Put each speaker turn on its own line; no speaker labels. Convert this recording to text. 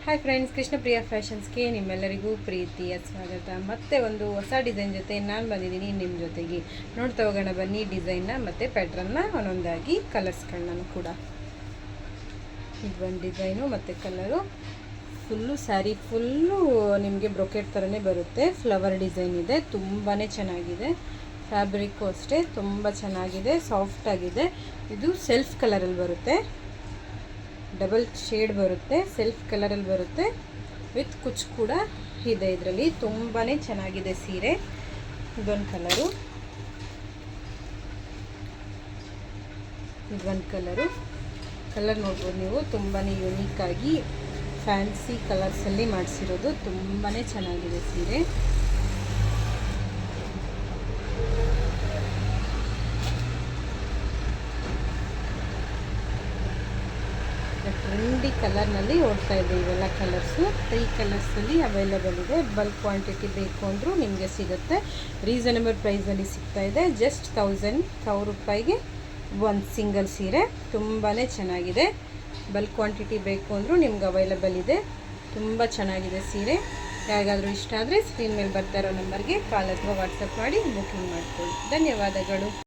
Hi friends, Krishnapriya ಫ್ಯಾಷನ್ಸ್ಗೆ ನಿಮ್ಮೆಲ್ಲರಿಗೂ ಪ್ರೀತಿಯ ಸ್ವಾಗತ. ಮತ್ತೆ ಒಂದು ಹೊಸ ಡಿಸೈನ್ ಜೊತೆ ನಾನು ಬಂದಿದ್ದೀನಿ ನಿಮ್ಮ ಜೊತೆಗೆ. ನೋಡ್ತಾ ಹೋಗೋಣ ಬನ್ನಿ ಡಿಸೈನ್ನ ಮತ್ತು ಪ್ಯಾಟ್ರನ್ನ ಒಂದೊಂದಾಗಿ, ಕಲರ್ಸ್ಗಳನ್ನ ಕೂಡ. ಇದು ಒಂದು ಡಿಸೈನು ಮತ್ತು ಕಲರು. ಫುಲ್ಲು ಸ್ಯಾರಿ ಫುಲ್ಲು ನಿಮಗೆ ಬ್ರೊಕೆಟ್ ಥರನೇ ಬರುತ್ತೆ. ಫ್ಲವರ್ ಡಿಸೈನ್ ಇದೆ, ತುಂಬಾ ಚೆನ್ನಾಗಿದೆ. ಫ್ಯಾಬ್ರಿಕ್ಕು ಅಷ್ಟೇ ತುಂಬ ಚೆನ್ನಾಗಿದೆ, ಸಾಫ್ಟಾಗಿದೆ. ಇದು ಸೆಲ್ಫ್ ಕಲರಲ್ಲಿ ಬರುತ್ತೆ, ಡಬಲ್ ಶೇಡ್ ಬರುತ್ತೆ, ಸೆಲ್ಫ್ ಕಲರಲ್ಲಿ ಬರುತ್ತೆ. ವಿತ್ ಕುಚ್ ಕೂಡ ಇದೆ ಇದರಲ್ಲಿ. ತುಂಬಾ ಚೆನ್ನಾಗಿದೆ ಸೀರೆ. ಇದೊಂದು ಕಲರು, ಇದೊಂದು ಕಲರ್ ನೋಡ್ಬೋದು ನೀವು. ತುಂಬಾ ಯುನೀಕಾಗಿ ಫ್ಯಾನ್ಸಿ ಕಲರ್ಸಲ್ಲಿ ಮಾಡಿಸಿರೋದು. ತುಂಬಾ ಚೆನ್ನಾಗಿದೆ ಸೀರೆ. ಟ್ರೆಂಡಿ ಕಲರ್ನಲ್ಲಿ ಓಡ್ತಾ ಇದೆ ಇವೆಲ್ಲ ಕಲರ್ಸು. 3 ಕಲರ್ಸಲ್ಲಿ ಅವೈಲೇಬಲ್ ಇದೆ. ಬಲ್ಕ್ ಕ್ವಾಂಟಿಟಿ ಬೇಕು ಅಂದರೂ ನಿಮಗೆ ಸಿಗುತ್ತೆ. ರೀಸನಬಲ್ ಪ್ರೈಸಲ್ಲಿ ಸಿಗ್ತಾ ಇದೆ. ಜಸ್ಟ್ 1000 ರೂಪಾಯಿಗೆ ಒಂದು ಸಿಂಗಲ್ ಸೀರೆ. ತುಂಬಾ ಚೆನ್ನಾಗಿದೆ. ಬಲ್ಕ್ ಕ್ವಾಂಟಿಟಿ ಬೇಕು ಅಂದರೂ ನಿಮ್ಗೆ ಅವೈಲೇಬಲ್ ಇದೆ. ತುಂಬ ಚೆನ್ನಾಗಿದೆ ಸೀರೆ. ಯಾರಿಗಾದರೂ ಇಷ್ಟ ಆದರೆ ಸ್ಕ್ರೀನ್ ಮೇಲೆ ಬರ್ತಾ ಇರೋ ನಂಬರ್ಗೆ ಕಾಲ್ ಅಥವಾ ವಾಟ್ಸಪ್ ಮಾಡಿ ಬುಕಿಂಗ್ ಮಾಡ್ಕೊಳ್ಳಿ. ಧನ್ಯವಾದಗಳು.